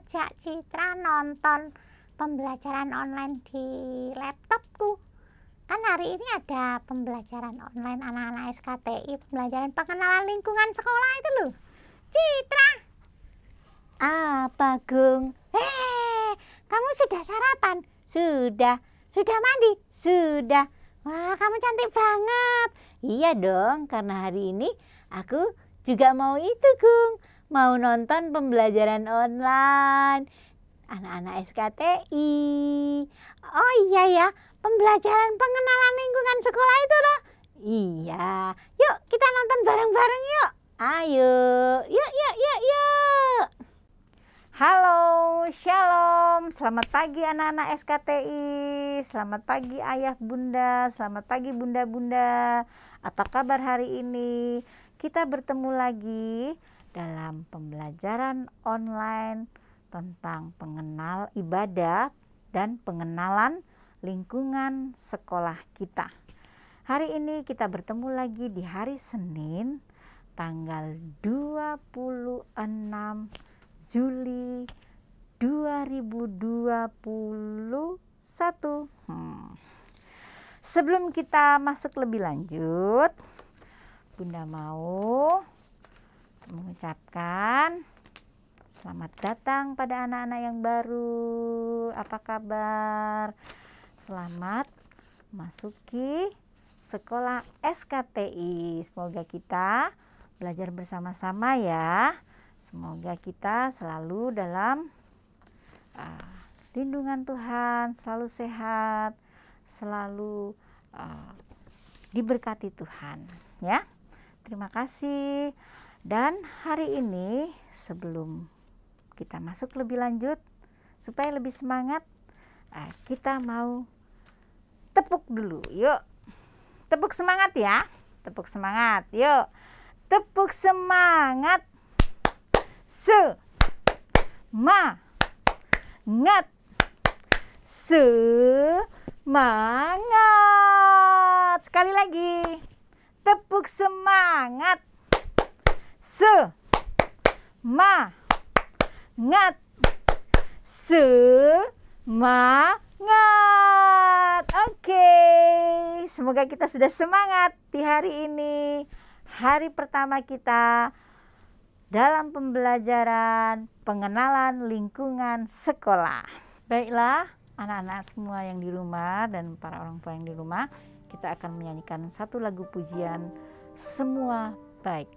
ngajak Citra nonton pembelajaran online di laptopku. Kan hari ini ada pembelajaran online anak-anak SKTI, pembelajaran pengenalan lingkungan sekolah itu loh. Citra. Apa, Gung? Kamu sudah sarapan? Sudah. Sudah mandi? Sudah. Wah, kamu cantik banget. Iya dong, karena hari ini aku juga mau itu, Gung. Mau nonton pembelajaran online anak-anak SKTI. Oh iya ya, pembelajaran pengenalan lingkungan sekolah itu loh. Iya, yuk kita nonton bareng-bareng yuk. Ayo, yuk. Halo, shalom, selamat pagi anak-anak SKTI, selamat pagi ayah bunda, selamat pagi bunda-bunda. Apa kabar hari ini? Kita bertemu lagi dalam pembelajaran online tentang pengenal ibadah dan pengenalan lingkungan sekolah kita. Hari ini kita bertemu lagi di hari Senin tanggal 26 Juli 2021. Sebelum kita masuk lebih lanjut, Bunda mau mengucapkan selamat datang pada anak-anak yang baru. Apa kabar? Selamat masuki sekolah SKTI. Semoga kita belajar bersama-sama ya. Semoga kita selalu dalam lindungan Tuhan, selalu sehat, selalu diberkati Tuhan ya. Terima kasih. Dan hari ini sebelum kita masuk lebih lanjut, supaya lebih semangat, kita mau tepuk dulu. Yuk, tepuk semangat ya. Tepuk semangat, yuk. Tepuk semangat. Semangat. Semangat. Sekali lagi. Tepuk semangat. Semangat. Semangat. Oke. Semoga kita sudah semangat di hari ini. Hari pertama kita dalam pembelajaran pengenalan lingkungan sekolah. Baiklah, anak-anak semua yang di rumah dan para orang tua yang di rumah, kita akan menyanyikan satu lagu pujian, Semua Baik.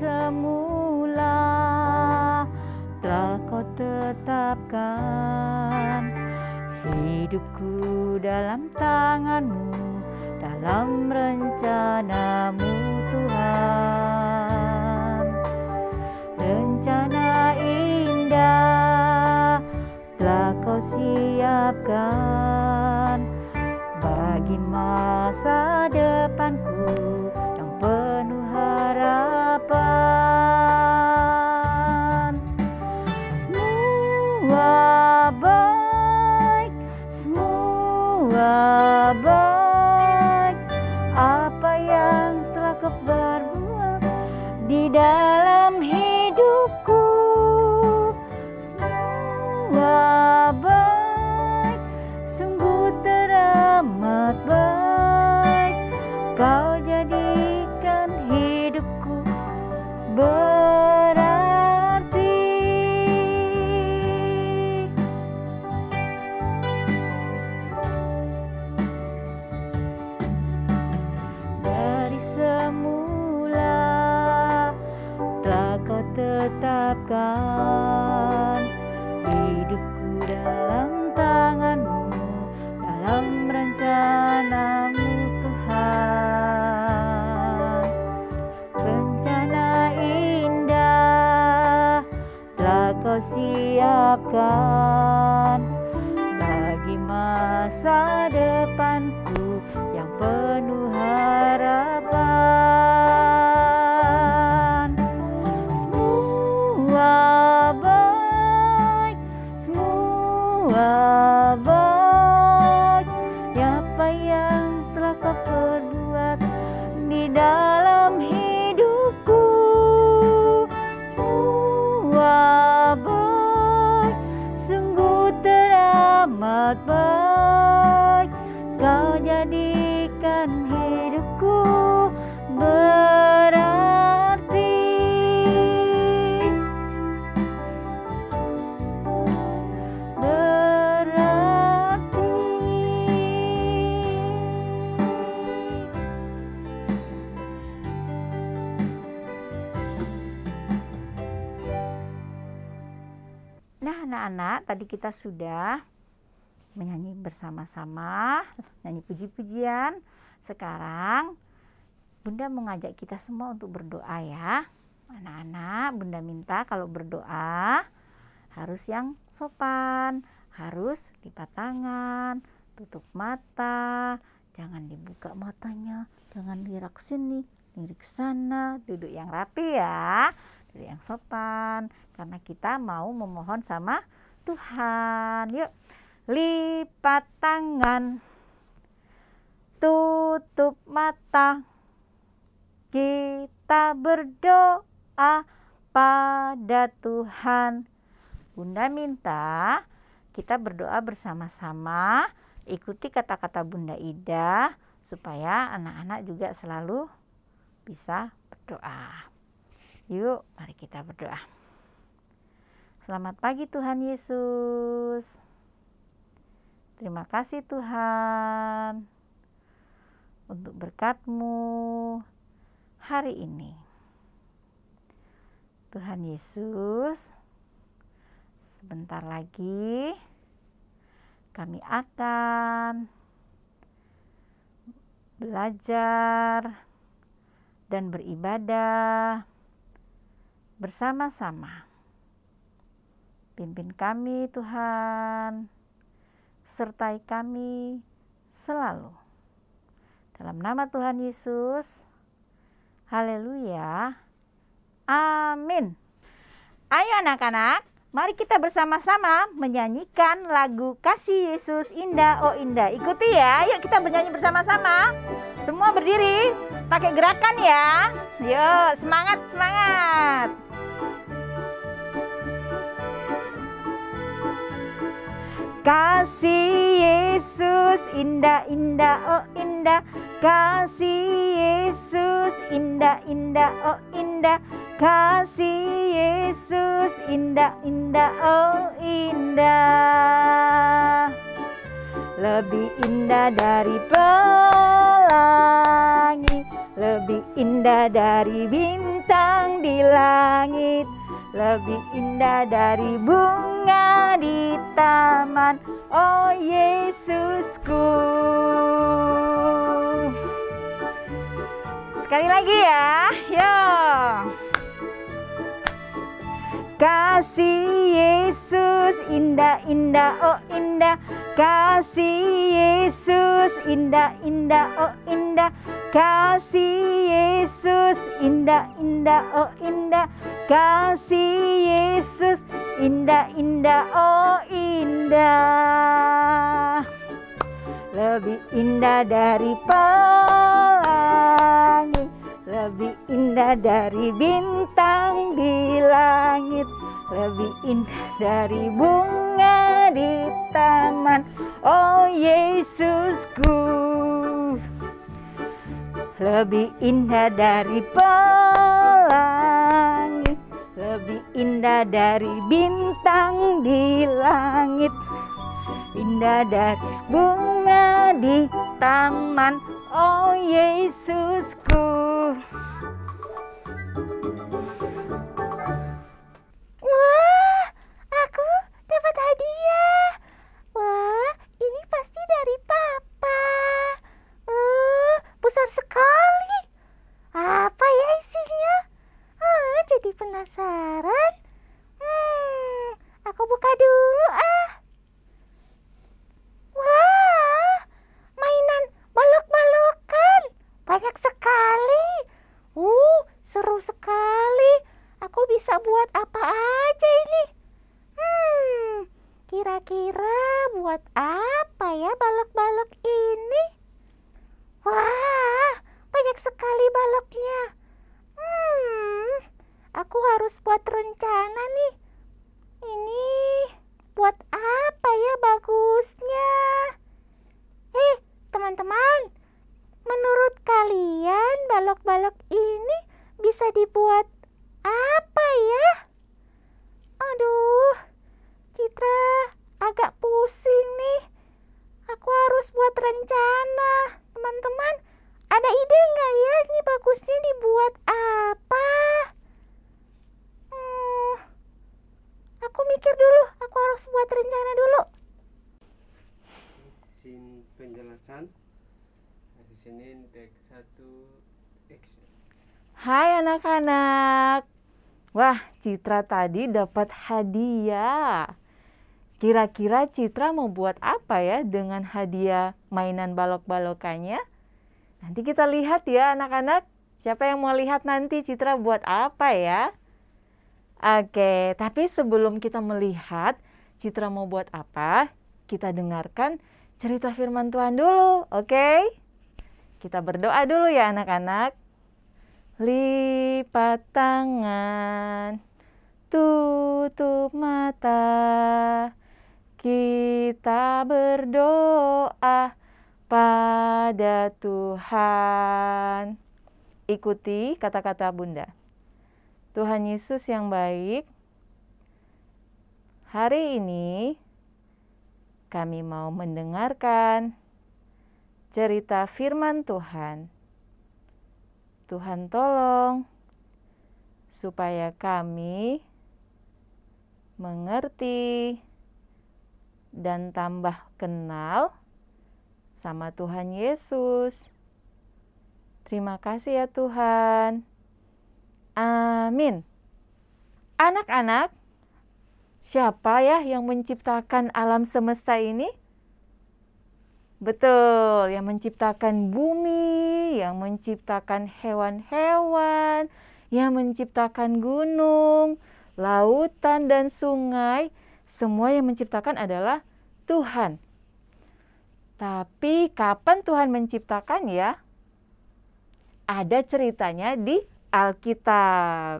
Semula telah kau tetapkan hidupku dalam tanganmu, dalam rencanamu Tuhan. Rencana indah telah kau siapkan bagi masa depanku yang penuh harapan. Semua baik, semua baik. Apa yang telah kau perbuat di dalam hidupku, semua baik, sungguh teramat baik. Kau jadikan hidupku berarti. Dari semula telah kau tetapkan hidupku dalam tanganmu, dalam rencanamu Tuhan. Rencana indah telah kau siapkan bagi masa depanku yang penuh harapan. anak-anak, tadi kita sudah menyanyi bersama-sama, nyanyi puji-pujian. Sekarang Bunda mengajak kita semua untuk berdoa ya. Anak-anak, Bunda minta kalau berdoa harus yang sopan, harus lipat tangan, tutup mata, jangan dibuka matanya, jangan lirik sini, lirik sana, duduk yang rapi ya, duduk yang sopan, karena kita mau memohon sama Tuhan. Yuk, lipat tangan, tutup mata, kita berdoa pada Tuhan. Bunda minta kita berdoa bersama-sama, ikuti kata-kata Bunda Ida supaya anak-anak juga selalu bisa berdoa. Yuk, mari kita berdoa. Selamat pagi Tuhan Yesus. Terima kasih Tuhan untuk berkat-Mu hari ini. Tuhan Yesus, sebentar lagi kami akan belajar dan beribadah bersama-sama. Pimpin kami Tuhan, sertai kami selalu. Dalam nama Tuhan Yesus, haleluya, amin. Ayo anak-anak, mari kita bersama-sama menyanyikan lagu Kasih Yesus Indah Oh Indah. Ikuti ya, yuk kita bernyanyi bersama-sama. Semua berdiri, pakai gerakan ya. Yuk, semangat, semangat. Kasih Yesus indah, indah, oh indah. Kasih Yesus indah, indah, oh indah. Kasih Yesus indah, indah, oh indah. Lebih indah dari pelangi, lebih indah dari bintang di langit, lebih indah dari bunga di taman, oh Yesusku. Sekali lagi ya, yuk. Kasih Yesus indah, indah, oh indah. Kasih Yesus indah, indah, oh indah. Kasih Yesus indah, indah, oh indah. Kasih Yesus indah, indah, oh indah. Lebih indah dari pelangi, lebih indah dari bintang di langit, lebih indah dari bunga di taman, oh Yesusku. Lebih indah dari pelangi, lebih indah dari bintang di langit, indah dari bunga di taman, oh Yesusku. Wah, aku dapat hadiah. Wah, ini pasti dari Papa. Besar sekali. Apa ya isinya? Jadi penasaran. Aku buka dulu Wah, mainan balok-balokan. Banyak sekali. Seru sekali. Aku bisa buat apa aja ini? Kira-kira buat apa ya balok-balok ini? Wah, banyak sekali baloknya. Aku harus buat rencana nih. Ini buat apa ya bagusnya? Teman-teman, menurut kalian balok-balok ini bisa dibuat apa ya? Aduh, Citra agak pusing nih. Aku harus buat rencana. Teman-teman, ada ide nggak ya ini bagusnya dibuat apa? Aku mikir dulu, aku harus buat rencana dulu. Sin penjelasan hari Senin teks 1 action. Hai anak-anak. Wah, Citra tadi dapat hadiah. Kira-kira Citra mau buat apa ya dengan hadiah mainan balok-balokannya? Nanti kita lihat ya anak-anak. Siapa yang mau lihat nanti Citra buat apa ya? Oke, tapi sebelum kita melihat Citra mau buat apa, kita dengarkan cerita firman Tuhan dulu, oke? Kita berdoa dulu ya anak-anak. Lipat tangan, tutup mata, kita berdoa pada Tuhan. Ikuti kata-kata Bunda. Tuhan Yesus yang baik, hari ini kami mau mendengarkan cerita firman Tuhan. Tuhan tolong supaya kami mengerti dan tambah kenal sama Tuhan Yesus. Terima kasih ya Tuhan. Amin. Anak-anak, siapa ya yang menciptakan alam semesta ini? Betul, yang menciptakan bumi, yang menciptakan hewan-hewan, yang menciptakan gunung, lautan, dan sungai. Semua yang menciptakan adalah Tuhan. Tapi kapan Tuhan menciptakan ya? Ada ceritanya di Alkitab.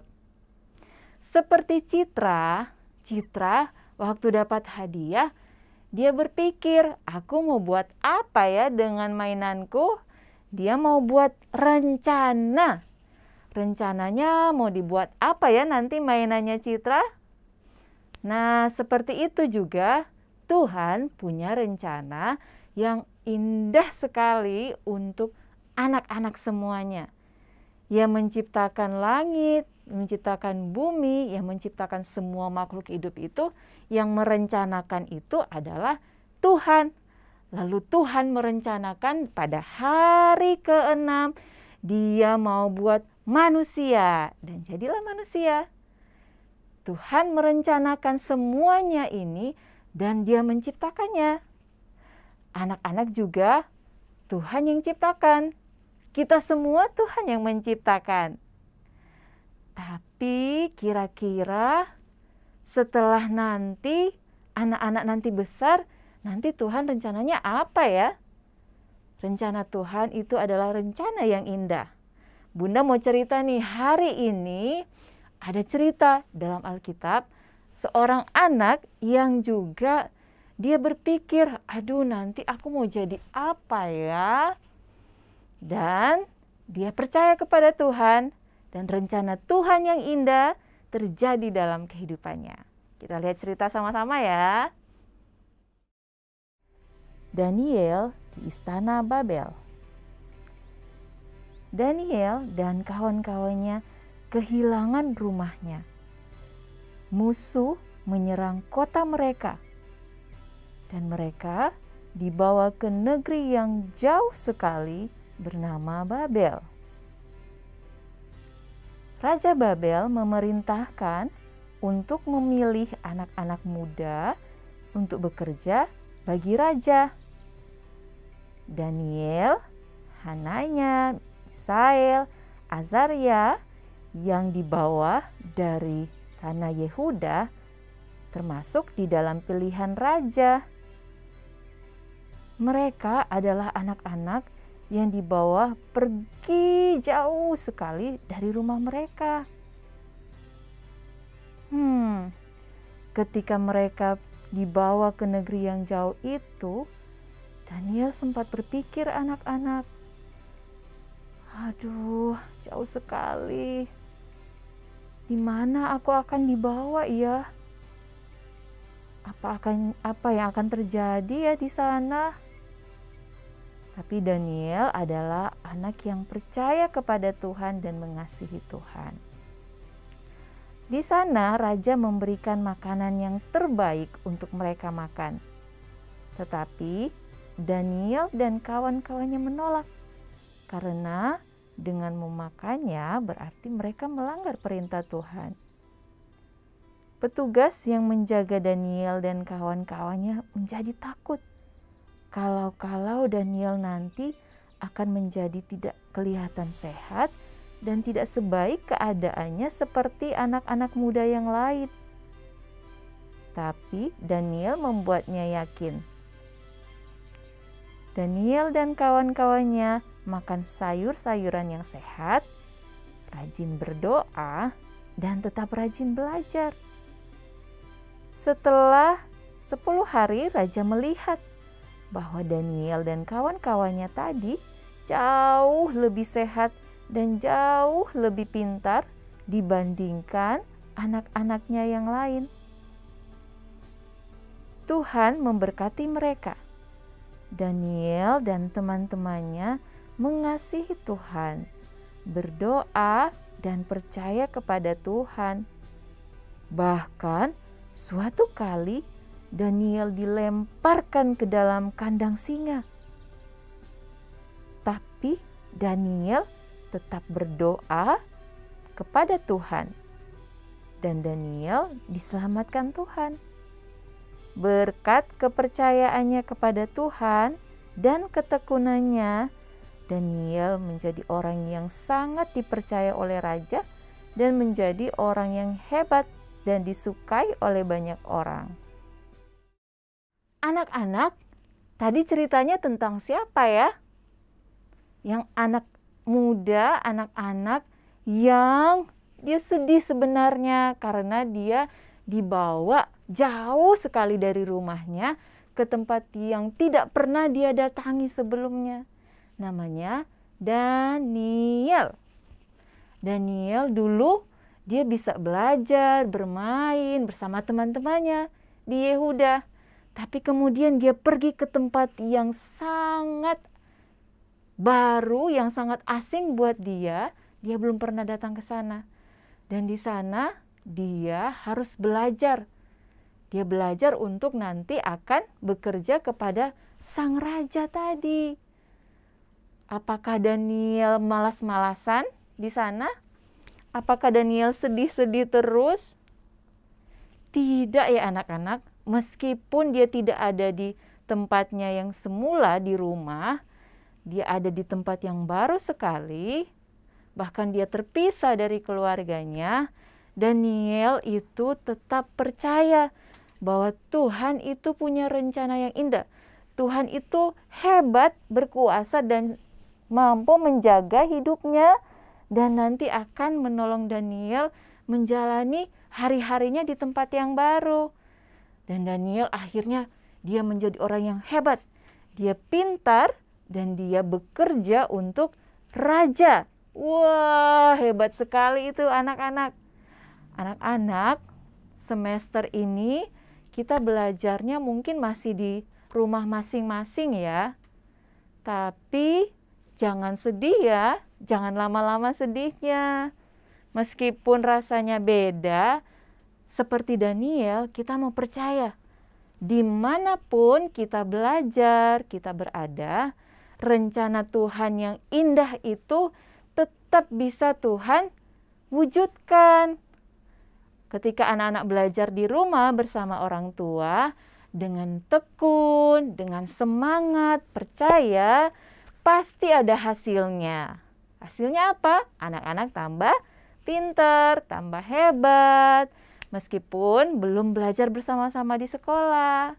Seperti Citra waktu dapat hadiah, dia berpikir, aku mau buat apa ya dengan mainanku? Dia mau buat rencana. Rencananya mau dibuat apa ya nanti mainannya Citra? Nah, seperti itu juga Tuhan punya rencana yang indah sekali untuk anak-anak semuanya. Yang menciptakan langit, menciptakan bumi, yang menciptakan semua makhluk hidup itu, yang merencanakan itu adalah Tuhan. Lalu Tuhan merencanakan pada hari ke-6, Dia mau buat manusia. Dan jadilah manusia. Tuhan merencanakan semuanya ini dan Dia menciptakannya. Anak-anak juga Tuhan yang ciptakan. Kita semua Tuhan yang menciptakan. Tapi kira-kira setelah nanti anak-anak nanti besar, nanti Tuhan rencananya apa ya? Rencana Tuhan itu adalah rencana yang indah. Bunda mau cerita nih, hari ini ada cerita dalam Alkitab, seorang anak yang juga dia berpikir, aduh nanti aku mau jadi apa ya? Dan dia percaya kepada Tuhan dan rencana Tuhan yang indah terjadi dalam kehidupannya. Kita lihat cerita sama-sama ya. Daniel di Istana Babel. Daniel dan kawan-kawannya kehilangan rumahnya. Musuh menyerang kota mereka. Dan mereka dibawa ke negeri yang jauh sekali bernama Babel. Raja Babel memerintahkan untuk memilih anak-anak muda untuk bekerja bagi raja. Daniel, Hananya, Misael, Azaria yang dibawa dari tanah Yehuda termasuk di dalam pilihan raja. Mereka adalah anak-anak yang dibawa pergi jauh sekali dari rumah mereka. Ketika mereka dibawa ke negeri yang jauh itu, Daniel sempat berpikir anak-anak, aduh jauh sekali, di mana aku akan dibawa ya? Apa yang akan terjadi ya di sana? Tapi Daniel adalah anak yang percaya kepada Tuhan dan mengasihi Tuhan. Di sana raja memberikan makanan yang terbaik untuk mereka makan. Tetapi Daniel dan kawan-kawannya menolak, karena dengan memakannya berarti mereka melanggar perintah Tuhan. Petugas yang menjaga Daniel dan kawan-kawannya menjadi takut kalau Daniel nanti akan menjadi tidak kelihatan sehat dan tidak sebaik keadaannya seperti anak-anak muda yang lain. Tapi Daniel membuatnya yakin. Daniel dan kawan-kawannya makan sayur-sayuran yang sehat, rajin berdoa, dan tetap rajin belajar. Setelah 10 hari, raja melihat bahwa Daniel dan kawan-kawannya tadi jauh lebih sehat dan jauh lebih pintar dibandingkan anak-anaknya yang lain. Tuhan memberkati mereka. Daniel dan teman-temannya mengasihi Tuhan, berdoa dan percaya kepada Tuhan. Bahkan suatu kali Daniel dilemparkan ke dalam kandang singa. Tapi Daniel tetap berdoa kepada Tuhan. Dan Daniel diselamatkan Tuhan. Berkat kepercayaannya kepada Tuhan dan ketekunannya, Daniel menjadi orang yang sangat dipercaya oleh raja dan menjadi orang yang hebat dan disukai oleh banyak orang. Anak-anak, tadi ceritanya tentang siapa ya? Yang anak muda, anak-anak yang dia sedih sebenarnya karena dia dibawa jauh sekali dari rumahnya ke tempat yang tidak pernah dia datangi sebelumnya. Namanya Daniel. Daniel dulu dia bisa belajar, bermain bersama teman-temannya di Yehuda. Tapi kemudian dia pergi ke tempat yang sangat baru, yang sangat asing buat dia. Dia belum pernah datang ke sana. Dan di sana dia harus belajar. Dia belajar untuk nanti akan bekerja kepada sang raja tadi. Apakah Daniel malas-malasan di sana? Apakah Daniel sedih-sedih terus? Tidak ya anak-anak, meskipun dia tidak ada di tempatnya yang semula di rumah, dia ada di tempat yang baru sekali, bahkan dia terpisah dari keluarganya, Daniel itu tetap percaya bahwa Tuhan itu punya rencana yang indah. Tuhan itu hebat, berkuasa dan mampu menjaga hidupnya, dan nanti akan menolong Daniel menjalani hari-harinya di tempat yang baru. Dan Daniel akhirnya dia menjadi orang yang hebat. Dia pintar dan dia bekerja untuk raja. Wah, hebat sekali itu anak-anak. Anak-anak, semester ini kita belajarnya mungkin masih di rumah masing-masing ya. Tapi jangan sedih ya, jangan lama-lama sedihnya. Meskipun rasanya beda, seperti Daniel, kita mau percaya. Dimanapun kita belajar, kita berada, rencana Tuhan yang indah itu tetap bisa Tuhan wujudkan. Ketika anak-anak belajar di rumah bersama orang tua, dengan tekun, dengan semangat, percaya, pasti ada hasilnya. Hasilnya apa? Anak-anak tambah pintar, tambah hebat, meskipun belum belajar bersama-sama di sekolah.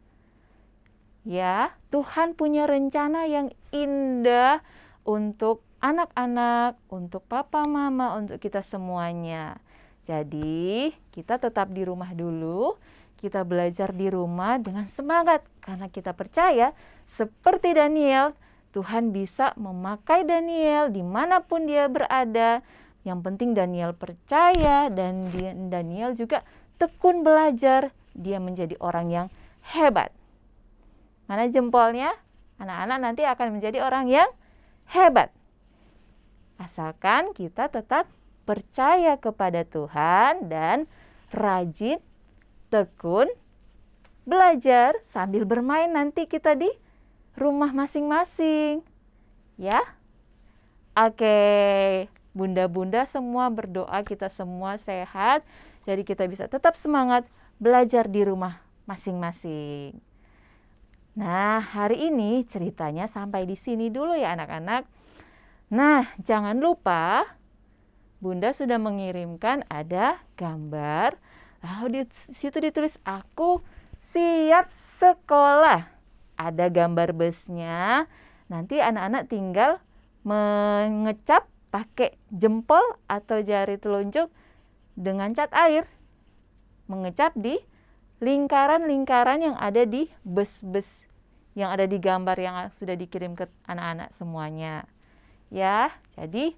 Ya, Tuhan punya rencana yang indah untuk anak-anak, untuk papa mama, untuk kita semuanya. Jadi, kita tetap di rumah dulu, kita belajar di rumah dengan semangat, karena kita percaya seperti Daniel, Tuhan bisa memakai Daniel dimanapun dia berada. Yang penting Daniel percaya dan Daniel juga tekun belajar. Dia menjadi orang yang hebat. Mana jempolnya? Anak-anak nanti akan menjadi orang yang hebat. Asalkan kita tetap percaya kepada Tuhan dan rajin, tekun, belajar sambil bermain nanti kita di rumah masing-masing. Ya. Oke, bunda-bunda semua berdoa kita semua sehat. Jadi kita bisa tetap semangat belajar di rumah masing-masing. Nah, hari ini ceritanya sampai di sini dulu ya anak-anak. Nah, jangan lupa Bunda sudah mengirimkan ada gambar. Lalu di situ ditulis aku siap sekolah. Ada gambar busnya. Nanti anak-anak tinggal mengecap pakai jempol atau jari telunjuk dengan cat air. Mengecap di lingkaran-lingkaran yang ada di bus-bus yang ada di gambar yang sudah dikirim ke anak-anak semuanya. Ya, jadi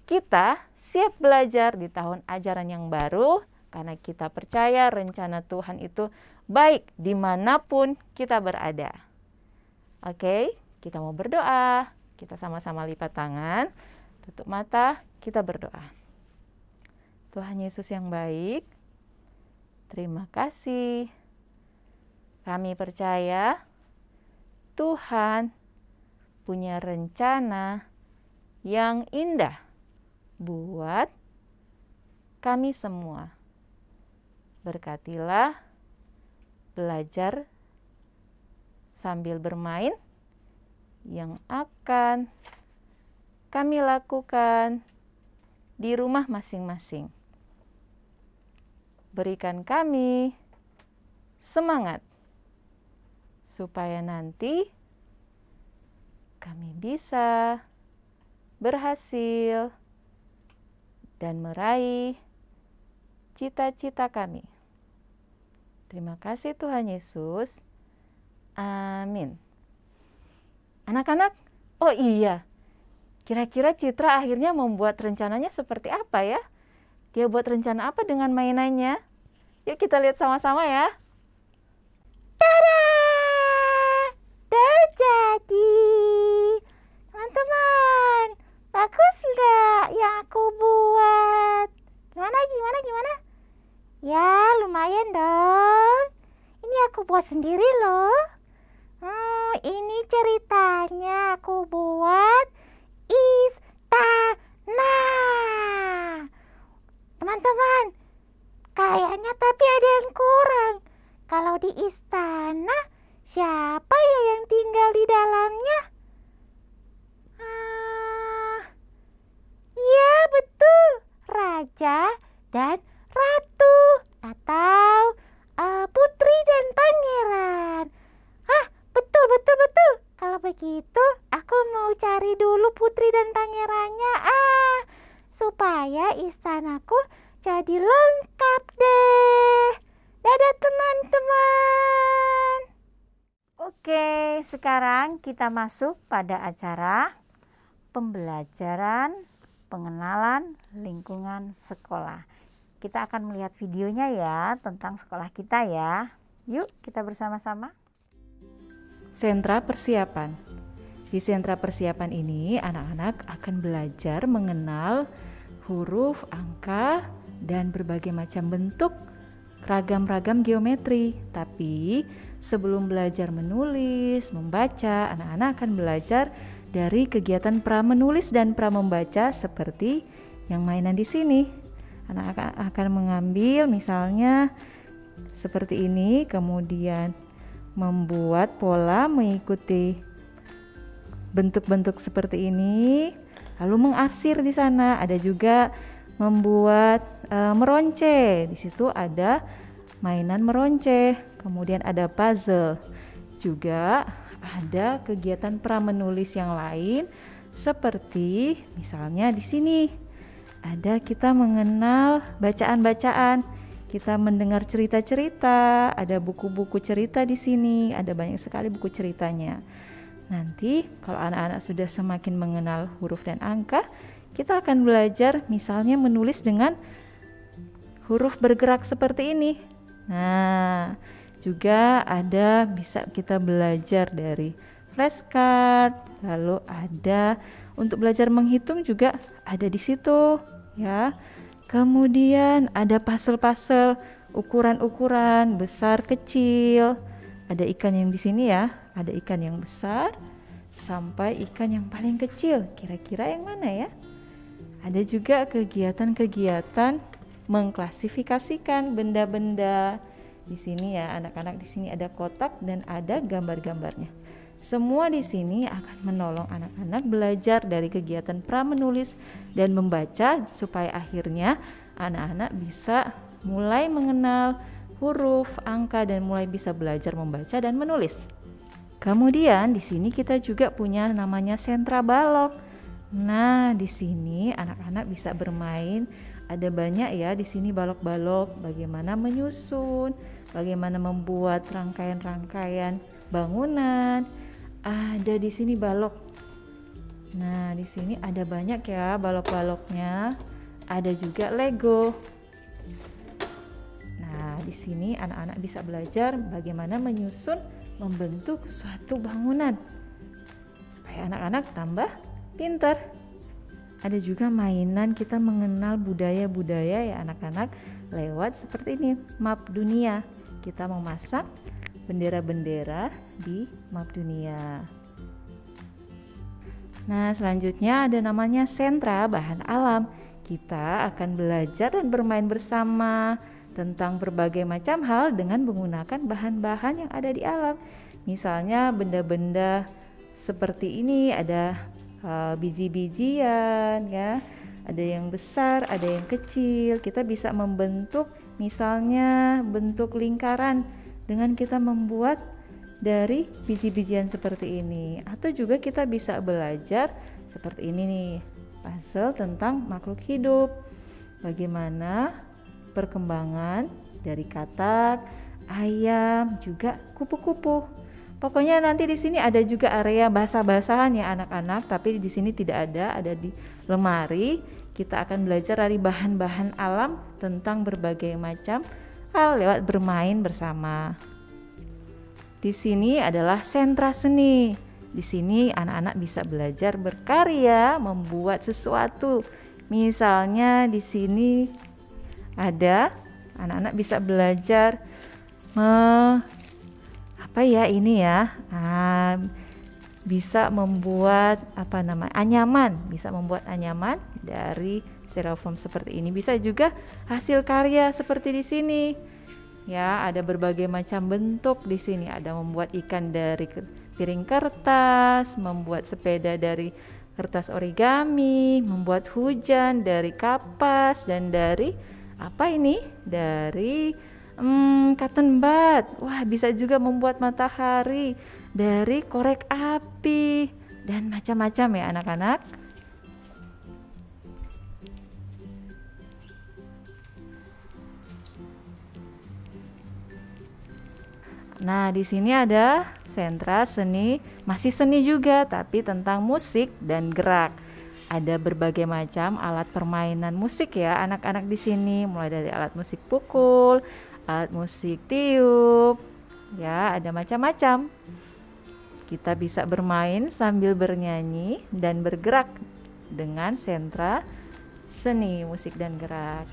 kita siap belajar di tahun ajaran yang baru karena kita percaya rencana Tuhan itu baik dimanapun kita berada. Oke, kita mau berdoa. Kita sama-sama lipat tangan, tutup mata, kita berdoa. Tuhan Yesus yang baik, terima kasih. Kami percaya Tuhan punya rencana yang indah buat kami semua. Berkatilah belajar sambil bermain yang akan kami lakukan di rumah masing-masing. Berikan kami semangat supaya nanti kami bisa berhasil dan meraih cita-cita kami. Terima kasih Tuhan Yesus. Amin. Anak-anak, oh iya, kira-kira Citra akhirnya membuat rencananya seperti apa ya? Dia buat rencana apa dengan mainannya? Yuk kita lihat sama-sama ya. Tada! Udah jadi. Teman-teman, bagus nggak yang aku buat? Gimana? Ya, lumayan dong. Ini aku buat sendiri loh. Ini ceritanya aku buat istana. Teman-teman, kayaknya tapi ada yang kurang. Kalau di istana, siapa ya yang tinggal di dalamnya? Ya betul, raja dan ratu atau putri dan pangeran. Betul. Kalau begitu, aku mau cari dulu putri dan pangerannya. Supaya istanaku jadi lengkap deh. Dadah teman-teman. Oke, sekarang kita masuk pada acara pembelajaran pengenalan lingkungan sekolah. Kita akan melihat videonya ya tentang sekolah kita ya. Yuk kita bersama-sama. Sentra persiapan. Di sentra persiapan ini anak-anak akan belajar mengenal huruf, angka, dan berbagai macam bentuk ragam-ragam geometri. Tapi sebelum belajar menulis, membaca, anak-anak akan belajar dari kegiatan pra-menulis dan pra-membaca seperti yang mainan di sini. Anak-anak akan mengambil misalnya seperti ini, kemudian membuat pola mengikuti bentuk-bentuk seperti ini, lalu mengarsir di sana. Ada juga membuat meronce. Di situ ada mainan meronce. Kemudian ada puzzle. Juga ada kegiatan pra-menulis yang lain seperti misalnya di sini ada kita mengenal bacaan-bacaan. Kita mendengar cerita-cerita, ada buku-buku cerita di sini, ada banyak sekali buku ceritanya. Nanti kalau anak-anak sudah semakin mengenal huruf dan angka, kita akan belajar misalnya menulis dengan huruf bergerak seperti ini. Nah, juga ada bisa kita belajar dari flashcard, lalu ada untuk belajar menghitung juga ada di situ ya. Kemudian ada puzzle-puzzle ukuran-ukuran besar kecil. Ada ikan yang di sini ya, ada ikan yang besar sampai ikan yang paling kecil. Kira-kira yang mana ya? Ada juga kegiatan-kegiatan mengklasifikasikan benda-benda. Di sini ya, anak-anak di sini ada kotak dan ada gambar-gambarnya. Semua di sini akan menolong anak-anak belajar dari kegiatan pra-menulis dan membaca supaya akhirnya anak-anak bisa mulai mengenal huruf, angka dan mulai bisa belajar membaca dan menulis. Kemudian di sini kita juga punya namanya sentra balok. Nah, di sini anak-anak bisa bermain. Ada banyak ya di sini balok-balok, bagaimana menyusun, bagaimana membuat rangkaian-rangkaian bangunan. Ada di sini balok. Nah, di sini ada banyak ya balok-baloknya. Ada juga Lego. Nah, di sini anak-anak bisa belajar bagaimana menyusun, membentuk suatu bangunan supaya anak-anak tambah pintar. Ada juga mainan kita mengenal budaya-budaya ya anak-anak lewat seperti ini, map dunia. Kita memasang bendera-bendera di map dunia. Nah, selanjutnya ada namanya sentra bahan alam. Kita akan belajar dan bermain bersama tentang berbagai macam hal dengan menggunakan bahan-bahan yang ada di alam. Misalnya benda-benda seperti ini, ada biji-bijian ya, ada yang besar, ada yang kecil. Kita bisa membentuk misalnya bentuk lingkaran dengan kita membuat dari biji-bijian seperti ini, atau juga kita bisa belajar seperti ini nih, puzzle tentang makhluk hidup, bagaimana perkembangan dari katak, ayam, juga kupu-kupu. Pokoknya nanti di sini ada juga area basah-basahan ya anak-anak, tapi di sini tidak ada di lemari. Kita akan belajar dari bahan-bahan alam tentang berbagai macam hal lewat bermain bersama. Di sini adalah sentra seni. Di sini anak-anak bisa belajar berkarya, membuat sesuatu. Misalnya di sini ada anak-anak bisa belajar bisa membuat anyaman, bisa membuat anyaman dari styrofoam seperti ini. Bisa juga hasil karya seperti di sini. Ya, ada berbagai macam bentuk di sini. Ada membuat ikan dari piring kertas, membuat sepeda dari kertas origami, membuat hujan dari kapas, dan dari cotton bud. Wah, bisa juga membuat matahari dari korek api dan macam-macam ya anak-anak. Nah, di sini ada sentra seni, masih seni juga tapi tentang musik dan gerak. Ada berbagai macam alat permainan musik ya anak-anak di sini, mulai dari alat musik pukul, alat musik tiup, ya ada macam-macam. Kita bisa bermain sambil bernyanyi dan bergerak dengan sentra seni, musik dan gerak.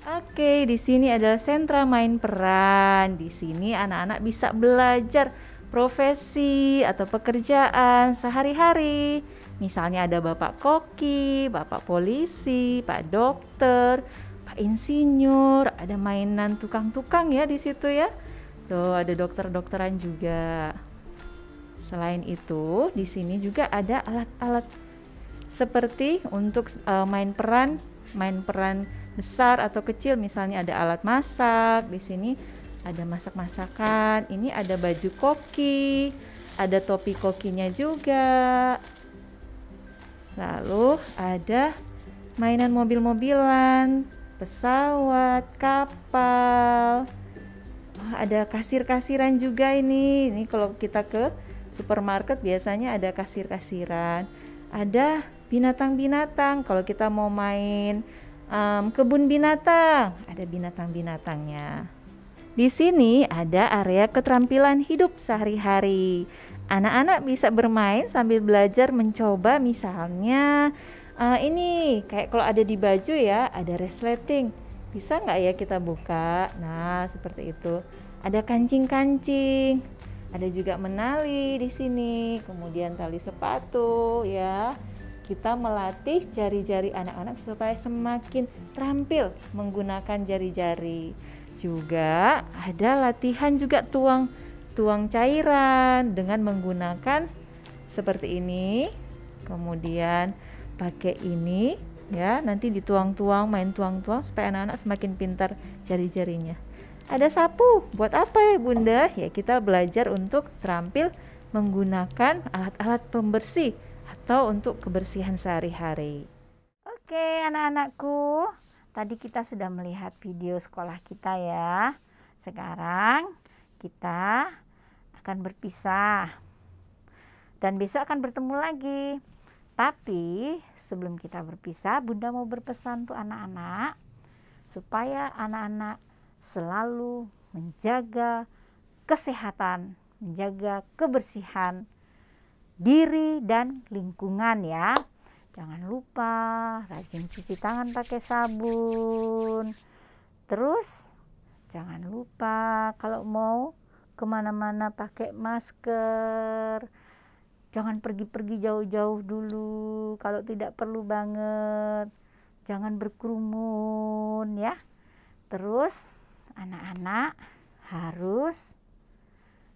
Oke, di sini adalah sentra main peran. Di sini anak-anak bisa belajar profesi atau pekerjaan sehari-hari. Misalnya ada Bapak Koki, Bapak Polisi, Pak Dokter, Pak Insinyur, ada mainan tukang-tukang ya di situ ya. Tuh ada dokter-dokteran juga. Selain itu, di sini juga ada alat-alat seperti untuk main peran besar atau kecil. Misalnya ada alat masak, di sini ada masak-masakan. Ini ada baju koki, ada topi kokinya juga. Lalu ada mainan mobil-mobilan, pesawat, kapal. Ada kasir-kasiran juga ini. Ini kalau kita ke supermarket biasanya ada kasir-kasiran. Ada binatang-binatang. Kalau kita mau main kebun binatang, ada binatang-binatangnya. Di sini ada area keterampilan hidup sehari-hari. Anak-anak bisa bermain sambil belajar mencoba misalnya Ini kayak kalau ada di baju ya, ada resleting. Bisa nggak ya kita buka? Nah, seperti itu. Ada kancing-kancing. Ada juga menali di sini. Kemudian tali sepatu ya. Kita melatih jari-jari anak-anak supaya semakin terampil menggunakan jari-jari. Juga ada latihan juga tuang cairan dengan menggunakan seperti ini. Kemudian pakai ini ya, nanti dituang-tuang, main tuang-tuang supaya anak-anak semakin pintar jari-jarinya. Ada sapu, buat apa ya Bunda? Ya kita belajar untuk terampil menggunakan alat-alat pembersih atau untuk kebersihan sehari-hari. Oke, anak-anakku, tadi kita sudah melihat video sekolah kita ya. Sekarang kita akan berpisah dan besok akan bertemu lagi. Tapi sebelum kita berpisah, Bunda mau berpesan tuh anak-anak supaya anak-anak selalu menjaga kesehatan, menjaga kebersihan diri dan lingkungan ya. Jangan lupa rajin cuci tangan pakai sabun. Terus jangan lupa kalau mau kemana-mana pakai masker. Jangan pergi-pergi jauh-jauh dulu kalau tidak perlu banget. Jangan berkerumun ya. Terus anak-anak harus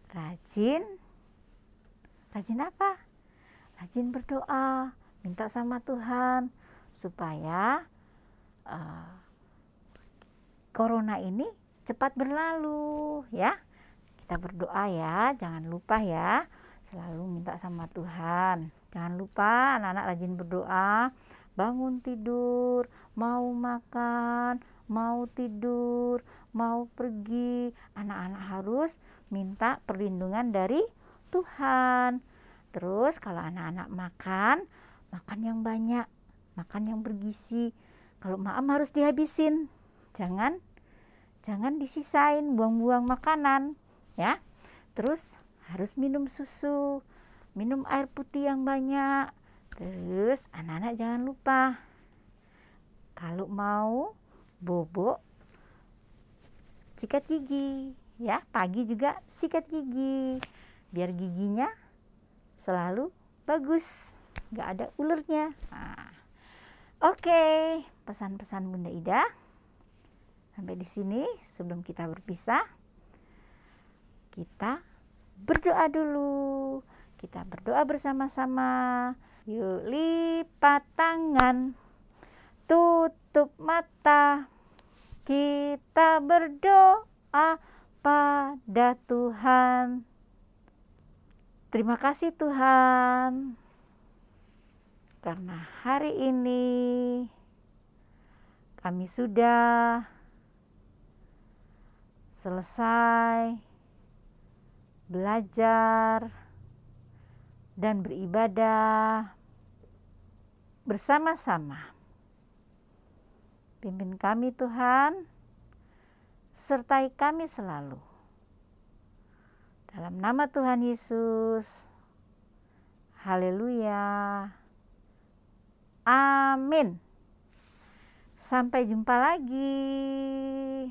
rajin apa? Rajin berdoa, minta sama Tuhan supaya corona ini cepat berlalu ya. Kita berdoa ya, jangan lupa ya, selalu minta sama Tuhan. Jangan lupa anak-anak rajin berdoa, bangun tidur, mau makan, mau tidur, mau pergi, anak-anak harus minta perlindungan dari Tuhan. Terus kalau anak-anak makan yang banyak, makan yang bergizi. Kalau maam harus dihabisin, jangan disisain, buang-buang makanan ya. Terus harus minum susu, minum air putih yang banyak. Terus anak-anak jangan lupa kalau mau bobo sikat gigi ya, pagi juga sikat gigi biar giginya selalu bagus, nggak ada ulernya. Oke, pesan-pesan Bunda Ida sampai di sini. Sebelum kita berpisah, kita berdoa dulu. Kita berdoa bersama-sama. Yuk, lipat tangan, tutup mata. Kita berdoa pada Tuhan. Terima kasih Tuhan, karena hari ini kami sudah selesai belajar dan beribadah bersama-sama. Pimpin kami Tuhan, sertai kami selalu. Dalam nama Tuhan Yesus, haleluya, amin. Sampai jumpa lagi.